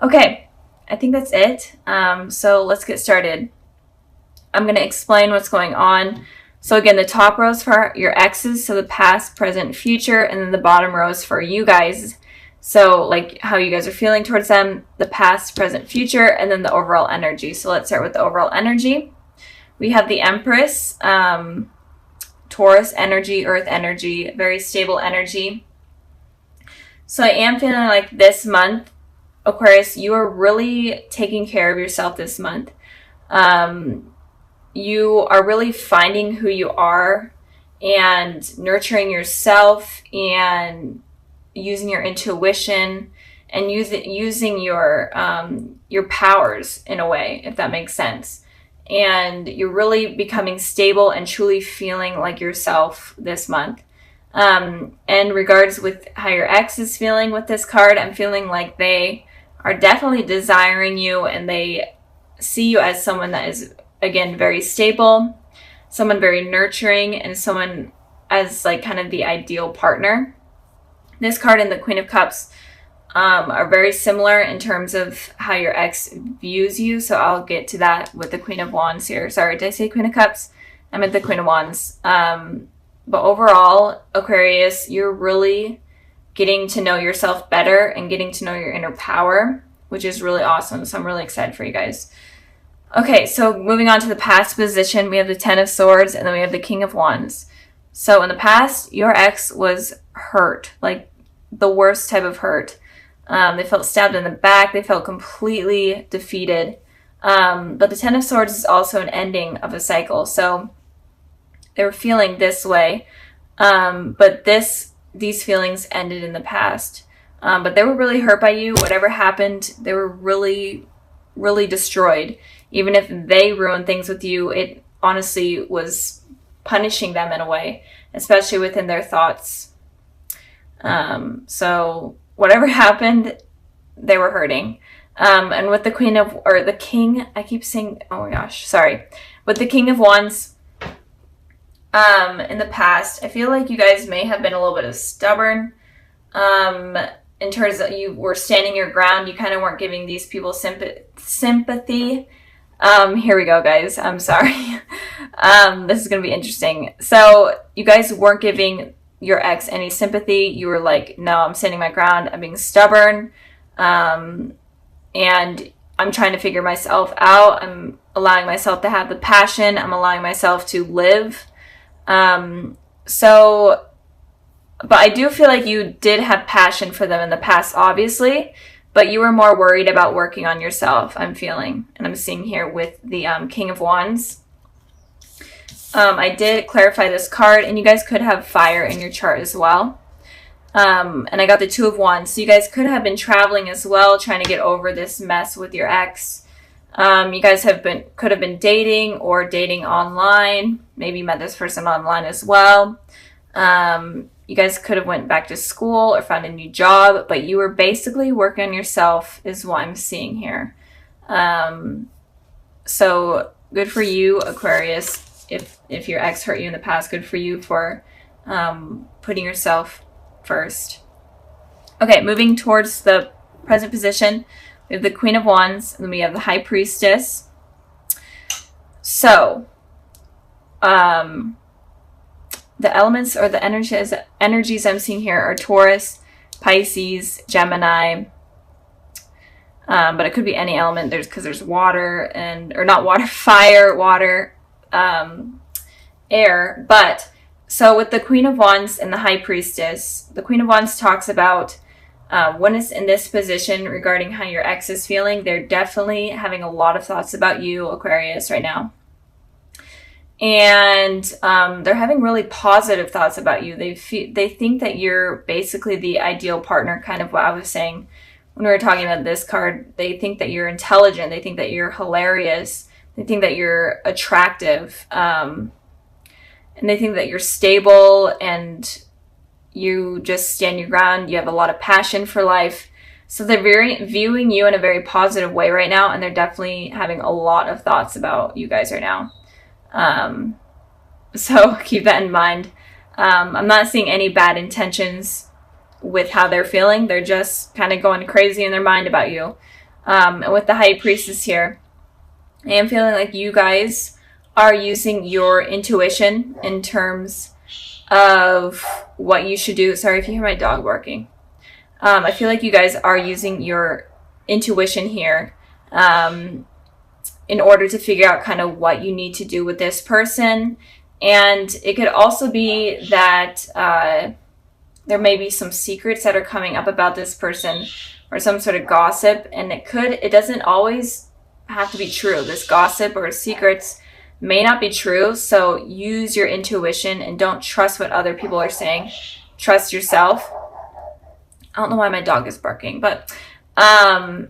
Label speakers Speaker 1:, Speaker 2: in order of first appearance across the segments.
Speaker 1: Okay, I think that's it. So let's get started. I'm going to explain what's going on. So again, the top row is for your exes, so the past, present, future, and then the bottom row is for you guys. So like how you guys are feeling towards them, the past, present, future, and then the overall energy. So let's start with the overall energy. We have the Empress, Taurus energy, Earth energy, very stable energy. So I am feeling like this month, Aquarius, you are really taking care of yourself this month. You are really finding who you are and nurturing yourself and using your intuition and using your powers in a way, if that makes sense. And you're really becoming stable and truly feeling like yourself this month. In regards with how your ex is feeling with this card, I'm feeling like they are definitely desiring you and they see you as someone that is, again, very stable, someone very nurturing, and someone as like kind of the ideal partner. This card and the Queen of Cups are very similar in terms of how your ex views you. So I'll get to that with the Queen of Wands here. Sorry, did I say Queen of Cups? I meant the Queen of Wands. But overall, Aquarius, you're really getting to know yourself better and getting to know your inner power, which is really awesome. So I'm really excited for you guys. Okay, so moving on to the past position, we have the Ten of Swords and then we have the King of Wands. So in the past, your ex was hurt, like the worst type of hurt. They felt stabbed in the back. They felt completely defeated. But the Ten of Swords is also an ending of a cycle. So they were feeling this way. But these feelings ended in the past. But they were really hurt by you. Whatever happened, they were really, really destroyed. Even if they ruined things with you, it honestly was punishing them in a way, especially within their thoughts. So whatever happened, they were hurting. And with the the King, I keep saying, oh my gosh, sorry. With the King of Wands, in the past, I feel like you guys may have been a little bit of stubborn. In terms of you were standing your ground, you kind of weren't giving these people sympathy. Here we go, guys. I'm sorry. This is going to be interesting. So you guys weren't giving your ex any sympathy. You were like, no, I'm standing my ground. I'm being stubborn. And I'm trying to figure myself out. I'm allowing myself to have the passion. I'm allowing myself to live. But I do feel like you did have passion for them in the past, obviously, but you were more worried about working on yourself, I'm feeling. And I'm seeing here with the King of Wands. I did clarify this card, and you guys could have fire in your chart as well. And I got the Two of Wands. So you guys could have been traveling as well, trying to get over this mess with your ex. You guys could have been dating or dating online. Maybe you met this person online as well. You guys could have went back to school or found a new job, but you were basically working on yourself is what I'm seeing here. So good for you, Aquarius. If your ex hurt you in the past, good for you for putting yourself first. Okay, moving towards the present position, we have the Queen of Wands, and then we have the High Priestess. So, the elements or the energies I'm seeing here are Taurus, Pisces, Gemini. But it could be any element. Because there's water or not water, fire, water, air. But so with the Queen of Wands and the High Priestess, the Queen of Wands talks about when it's in this position regarding how your ex is feeling. They're definitely having a lot of thoughts about you, Aquarius, right now. And they're having really positive thoughts about you. They think that you're basically the ideal partner, kind of what I was saying when we were talking about this card. They think that you're intelligent. They think that you're hilarious. They think that you're attractive. And they think that you're stable and you just stand your ground. You have a lot of passion for life. So they're viewing you in a very positive way right now. And they're definitely having a lot of thoughts about you guys right now. So keep that in mind. I'm not seeing any bad intentions with how they're feeling. They're just kind of going crazy in their mind about you. And with the High Priestess here, I am feeling like you guys are using your intuition in terms of what you should do. Sorry if you hear my dog barking. I feel like you guys are using your intuition here in order to figure out kind of what you need to do with this person. And it could also be that there may be some secrets that are coming up about this person, or some sort of gossip, and it doesn't always have to be true. This gossip or secrets may not be true, so use your intuition and don't trust what other people are saying. Trust yourself. I don't know why my dog is barking, but and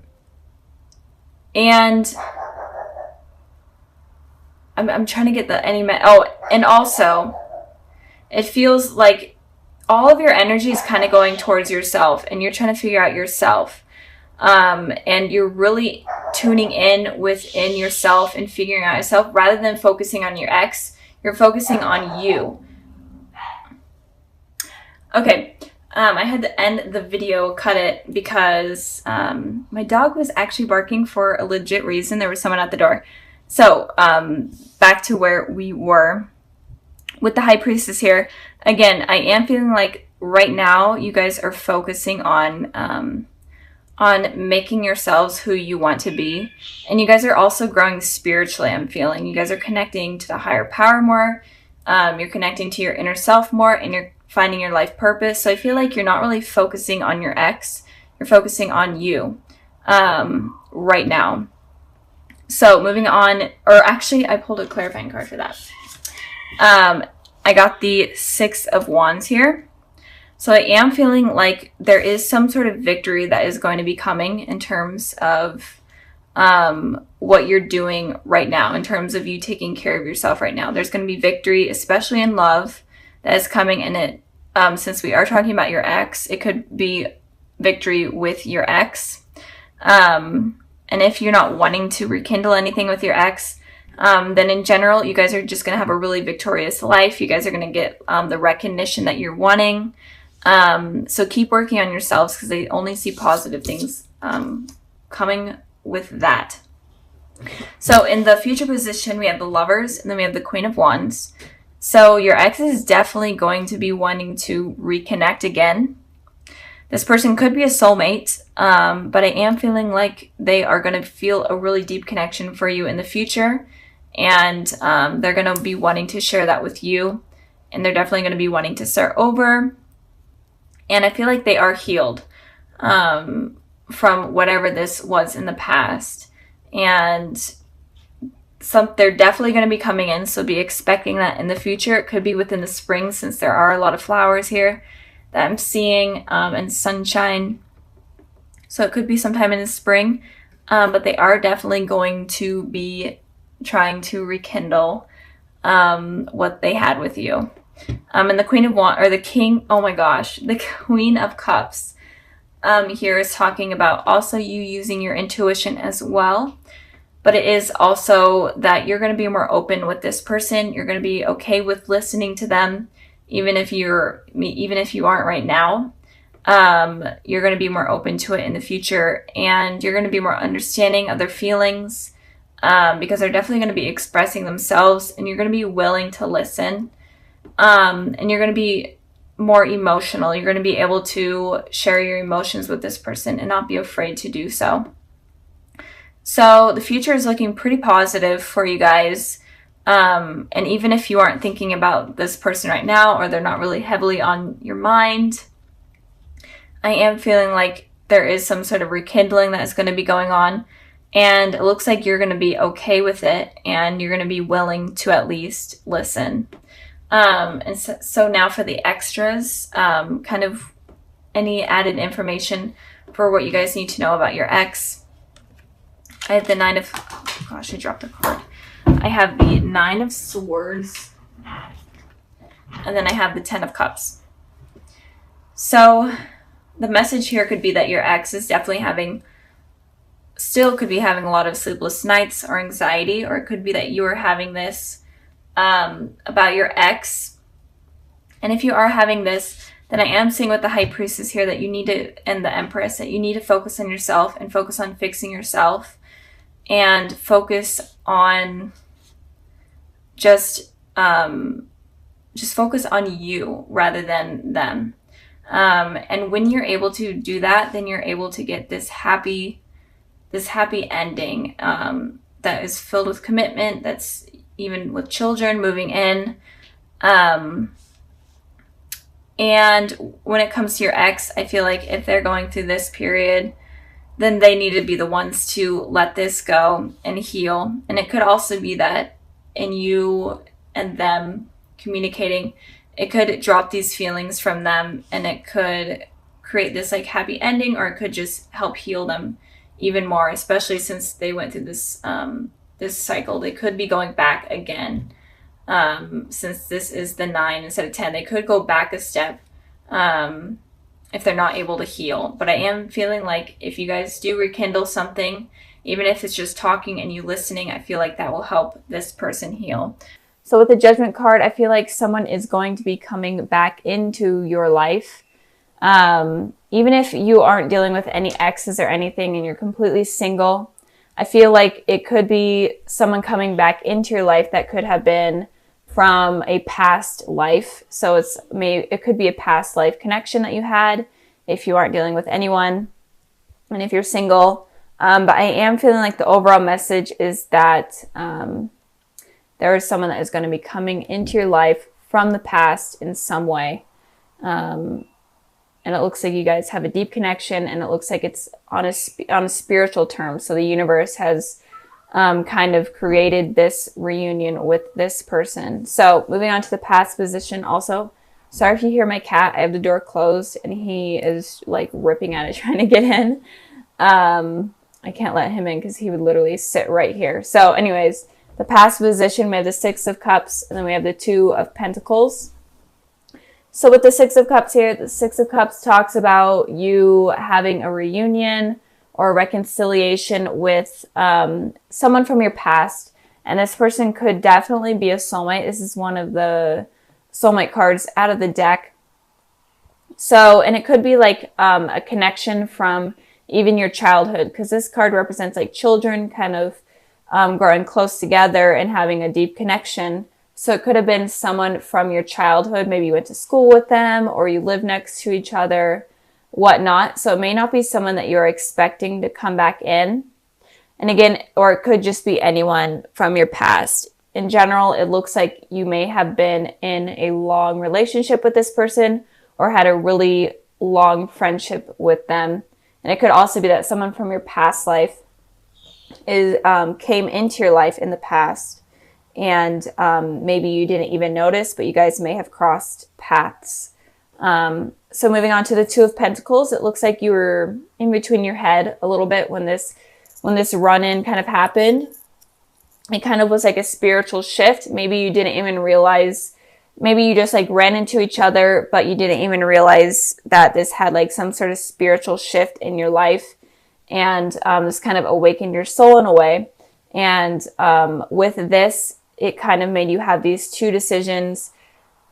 Speaker 1: I'm trying to get the and also it feels like all of your energy is kind of going towards yourself, and you're trying to figure out yourself. And you're really tuning in within yourself and figuring out yourself rather than focusing on your ex. You're focusing on you. Okay. I had to end the video, cut it, because my dog was actually barking for a legit reason. There was someone at the door. So back to where we were with the High Priestess here. Again, I am feeling like right now you guys are focusing on making yourselves who you want to be. And you guys are also growing spiritually, I'm feeling. You guys are connecting to the higher power more. You're connecting to your inner self more, and you're finding your life purpose. So I feel like you're not really focusing on your ex. You're focusing on you right now. So moving on, or actually I pulled a clarifying card for that. I got the Six of Wands here. So I am feeling like there is some sort of victory that is going to be coming in terms of what you're doing right now, in terms of you taking care of yourself right now. There's going to be victory, especially in love, that is coming. And it, since we are talking about your ex, it could be victory with your ex. And if you're not wanting to rekindle anything with your ex, then in general, you guys are just going to have a really victorious life. You guys are going to get the recognition that you're wanting. So keep working on yourselves, because they only see positive things coming with that. So in the future position, we have the Lovers, and then we have the Queen of Wands. So your ex is definitely going to be wanting to reconnect again. This person could be a soulmate, but I am feeling like they are going to feel a really deep connection for you in the future. And they're going to be wanting to share that with you. And they're definitely going to be wanting to start over. And I feel like they are healed from whatever this was in the past. And they're definitely going to be coming in, so be expecting that in the future. It could be within the spring, since there are a lot of flowers here that I'm seeing, and sunshine. So it could be sometime in the spring, but they are definitely going to be trying to rekindle what they had with you. And the Queen of Wands, or the King, oh my gosh, the Queen of Cups here is talking about also you using your intuition as well. But it is also that you're going to be more open with this person. You're going to be okay with listening to them, even if you aren't right now. You're going to be more open to it in the future, and you're going to be more understanding of their feelings, because they're definitely going to be expressing themselves, and you're going to be willing to listen. And you're going to be more emotional. You're going to be able to share your emotions with this person and not be afraid to do so. So the future is looking pretty positive for you guys. And even if you aren't thinking about this person right now, or they're not really heavily on your mind, I am feeling like there is some sort of rekindling that is going to be going on. And it looks like you're going to be okay with it, and you're going to be willing to at least listen. And so now for the extras, kind of any added information for what you guys need to know about your ex. I have the Nine of, oh gosh, I dropped a card. I have the Nine of Swords, and then I have the Ten of Cups. So the message here could be that your ex is definitely still could be having a lot of sleepless nights or anxiety, or it could be that you are having this about your ex. And if you are having this, then I am seeing with the High Priestess here that you need to, and the Empress, that you need to focus on yourself and focus on fixing yourself and focus on just focus on you rather than them. And when you're able to do that, then you're able to get this happy ending that is filled with commitment, that's even with children moving in. And when it comes to your ex, I feel like if they're going through this period, then they need to be the ones to let this go and heal. And it could also be that in you and them communicating, it could drop these feelings from them, and it could create this like happy ending, or it could just help heal them even more, especially since they went through this this cycle. They could be going back again. Since this is the 9 instead of 10, they could go back a step if they're not able to heal. But I am feeling like if you guys do rekindle something, even if it's just talking and you listening, I feel like that will help this person heal. So with the Judgment card, I feel like someone is going to be coming back into your life. Even if you aren't dealing with any exes or anything and you're completely single, I feel like it could be someone coming back into your life that could have been from a past life. So it could be a past life connection that you had if you aren't dealing with anyone and if you're single. But I am feeling like the overall message is that there is someone that is going to be coming into your life from the past in some way. And it looks like you guys have a deep connection, and it looks like it's on a spiritual term. So the universe has kind of created this reunion with this person. So moving on to the past position also. Sorry if you hear my cat. I have the door closed and he is like ripping at it trying to get in. I can't let him in because he would literally sit right here. So anyways, the past position, we have the 6 of Cups, and then we have the 2 of Pentacles. So with the 6 of Cups here, the 6 of Cups talks about you having a reunion or reconciliation with someone from your past. And this person could definitely be a soulmate. This is one of the soulmate cards out of the deck. So, and it could be like a connection from even your childhood, because this card represents like children kind of growing close together and having a deep connection. So it could have been someone from your childhood. Maybe you went to school with them or you live next to each other, whatnot. So it may not be someone that you're expecting to come back in. And again, or it could just be anyone from your past. In general, it looks like you may have been in a long relationship with this person or had a really long friendship with them. And it could also be that someone from your past life came into your life in the past. And maybe you didn't even notice, but you guys may have crossed paths. So moving on to the 2 of Pentacles, it looks like you were in between your head a little bit when this run-in kind of happened. It kind of was like a spiritual shift. Maybe you didn't even realize, maybe you just like ran into each other, but you didn't even realize that this had like some sort of spiritual shift in your life. And this kind of awakened your soul in a way. And with this, it kind of made you have these 2 decisions.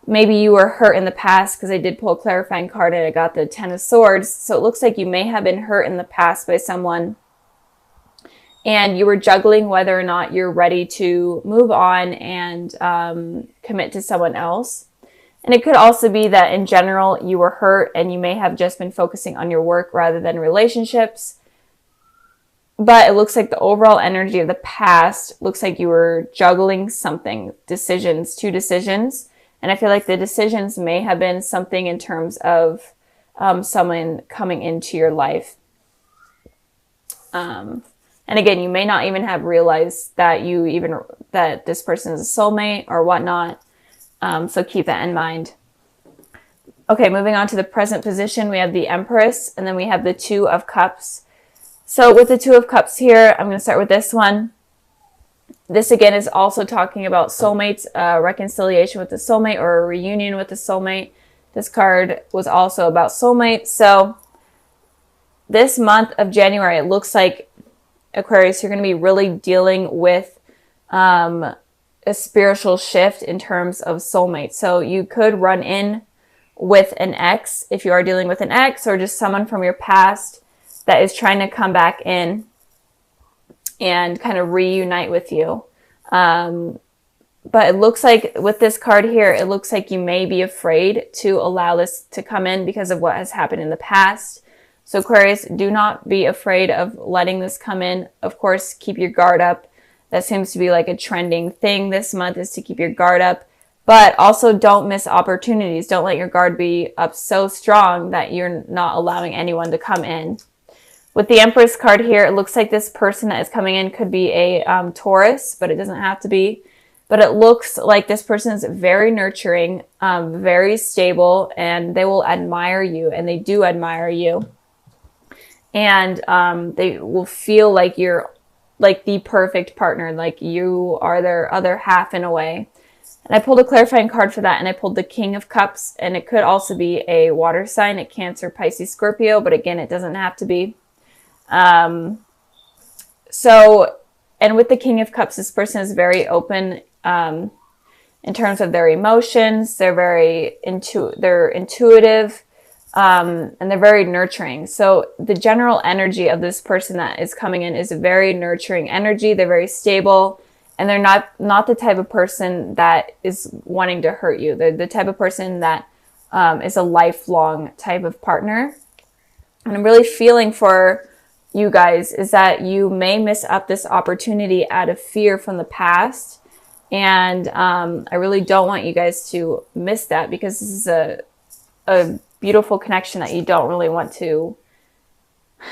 Speaker 1: Maybe you were hurt in the past, because I did pull a clarifying card and I got the 10 of Swords. So it looks like you may have been hurt in the past by someone. And you were juggling whether or not you're ready to move on and commit to someone else. And it could also be that in general, you were hurt and you may have just been focusing on your work rather than relationships. But it looks like the overall energy of the past looks like you were juggling something, 2 decisions. And I feel like the decisions may have been something in terms of someone coming into your life. And again, you may not even have realized that that this person is a soulmate or whatnot. So keep that in mind. Okay, moving on to the present position, we have the Empress, and then we have the 2 of Cups. So with the 2 of Cups here, I'm going to start with this one. This again is also talking about soulmates, reconciliation with the soulmate or a reunion with the soulmate. This card was also about soulmates. So this month of January, it looks like, Aquarius, you're going to be really dealing with a spiritual shift in terms of soulmates. So you could run in with an ex, if you are dealing with an ex or just someone from your past that is trying to come back in and kind of reunite with you. But it looks like with this card here, it looks like you may be afraid to allow this to come in because of what has happened in the past. So Aquarius, do not be afraid of letting this come in. Of course, keep your guard up. That seems to be like a trending thing this month, is to keep your guard up. But also don't miss opportunities. Don't let your guard be up so strong that you're not allowing anyone to come in. With the Empress card here, it looks like this person that is coming in could be a Taurus, but it doesn't have to be. But it looks like this person is very nurturing, very stable, and they will admire you, and they do admire you. And they will feel like you're like the perfect partner, like you are their other half in a way. And I pulled a clarifying card for that, and I pulled the King of Cups, and it could also be a water sign, a Cancer, Pisces, Scorpio, but again, it doesn't have to be. And with the King of Cups, this person is very open in terms of their emotions. They're very they're intuitive, and they're very nurturing. So the general energy of this person that is coming in is a very nurturing energy. They're very stable, and they're not the type of person that is wanting to hurt you. They're the type of person that is a lifelong type of partner. And I'm really feeling for you guys is that you may miss up this opportunity out of fear from the past. And I really don't want you guys to miss that, because this is a beautiful connection that you don't really want to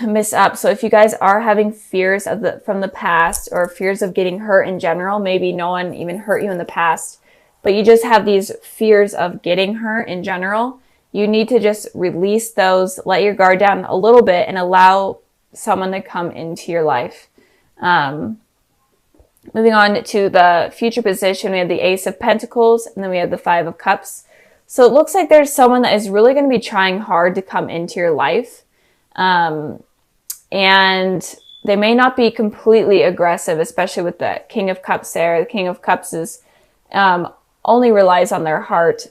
Speaker 1: miss up. So if you guys are having fears from the past, or fears of getting hurt in general, maybe no one even hurt you in the past, but you just have these fears of getting hurt in general, you need to just release those, let your guard down a little bit, and allow someone to come into your life. Moving on to the future position, we have the Ace of Pentacles, and then we have the Five of Cups. So it looks like there's someone that is really going to be trying hard to come into your life. And they may not be completely aggressive, especially with the King of Cups there. The King of Cups is only relies on their heart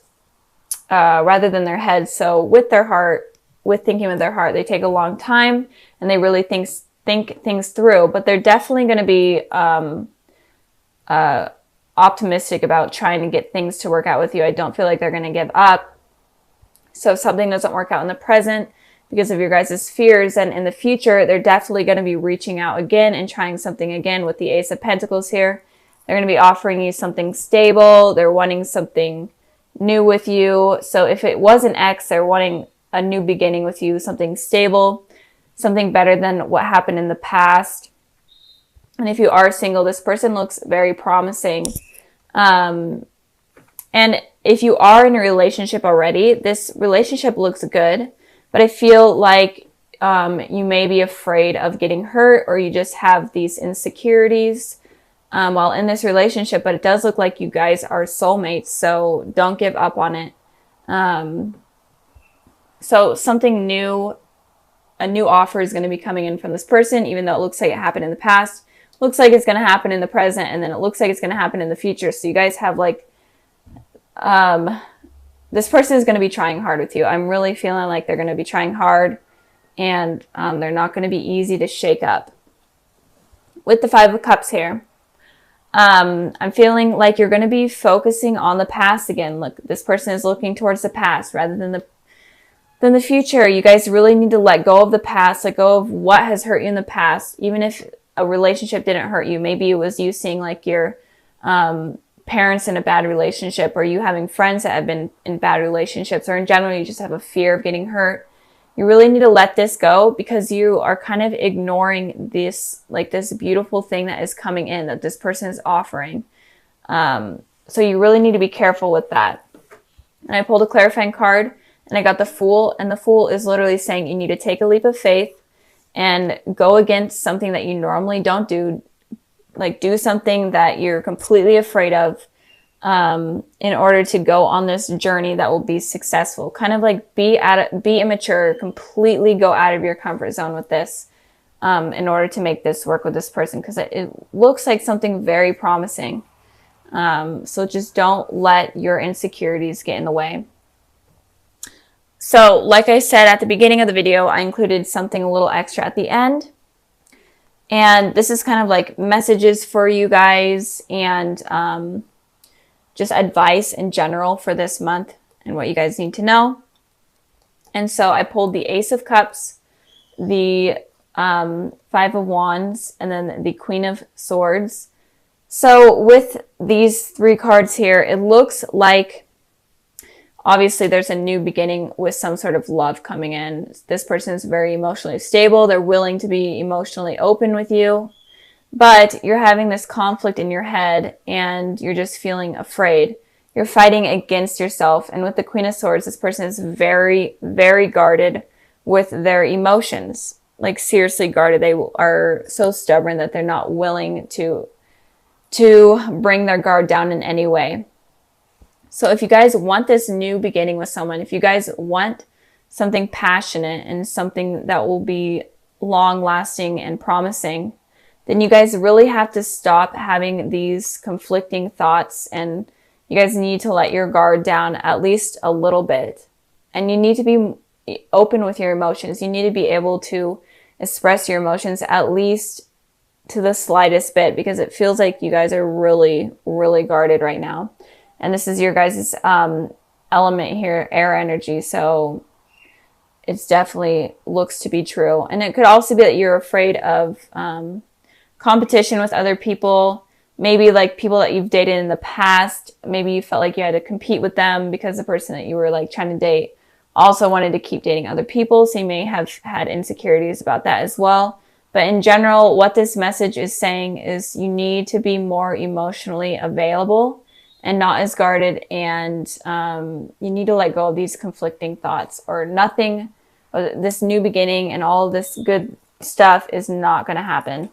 Speaker 1: rather than their head. So with their heart, with thinking with their heart, they take a long time, and they really think things through. But they're definitely going to be optimistic about trying to get things to work out with you. I don't feel like they're going to give up. So if something doesn't work out in the present because of your guys' fears, and in the future, they're definitely going to be reaching out again and trying something again with the Ace of Pentacles here. They're going to be offering you something stable. They're wanting something new with you. So if it was an ex, they're wanting a new beginning with you, something stable, something better than what happened in the past. And if you are single, this person looks very promising. And if you are in a relationship already, this relationship looks good. But I feel like you may be afraid of getting hurt, or you just have these insecurities while in this relationship. But it does look like you guys are soulmates, so don't give up on it. So something new, a new offer is going to be coming in from this person, even though it looks like it happened in the past. Looks like it's going to happen in the present, and then it looks like it's going to happen in the future. So you guys have like, this person is going to be trying hard with you. I'm really feeling like they're going to be trying hard, and they're not going to be easy to shake up. With the Five of Cups here, I'm feeling like you're going to be focusing on the past again. Look, this person is looking towards the past rather than the future. You guys really need to let go of the past, let go of what has hurt you in the past. Even if a relationship didn't hurt you, maybe it was you seeing like your parents in a bad relationship, or you having friends that have been in bad relationships, or in general you just have a fear of getting hurt. You really need to let this go, because you are kind of ignoring this, like this beautiful thing that is coming in, that this person is offering. So you really need to be careful with that. And I pulled a clarifying card, and I got the Fool, and the Fool is literally saying you need to take a leap of faith and go against something that you normally don't do. Like do something that you're completely afraid of in order to go on this journey that will be successful. Kind of like be immature, completely go out of your comfort zone with this in order to make this work with this person, because it looks like something very promising. So just don't let your insecurities get in the way. So like I said at the beginning of the video, I included something a little extra at the end. And this is kind of like messages for you guys and just advice in general for this month and what you guys need to know. And so I pulled the Ace of Cups, the Five of Wands, and then the Queen of Swords. So with these three cards here, it looks like obviously there's a new beginning with some sort of love coming in. This person is very emotionally stable. They're willing to be emotionally open with you, but you're having this conflict in your head and you're just feeling afraid. You're fighting against yourself. And with the Queen of Swords, this person is very, very guarded with their emotions. Like seriously guarded. They are so stubborn that they're not willing to bring their guard down in any way. So if you guys want this new beginning with someone, if you guys want something passionate and something that will be long lasting and promising, then you guys really have to stop having these conflicting thoughts, and you guys need to let your guard down at least a little bit. And you need to be open with your emotions. You need to be able to express your emotions at least to the slightest bit, because it feels like you guys are really, really guarded right now. And this is your guys' element here, air energy. So it's definitely looks to be true. And it could also be that you're afraid of competition with other people. Maybe like people that you've dated in the past. Maybe you felt like you had to compete with them because the person that you were like trying to date also wanted to keep dating other people. So you may have had insecurities about that as well. But in general, what this message is saying is you need to be more emotionally available and not as guarded. And you need to let go of these conflicting thoughts, or nothing, or this new beginning and all this good stuff is not going to happen.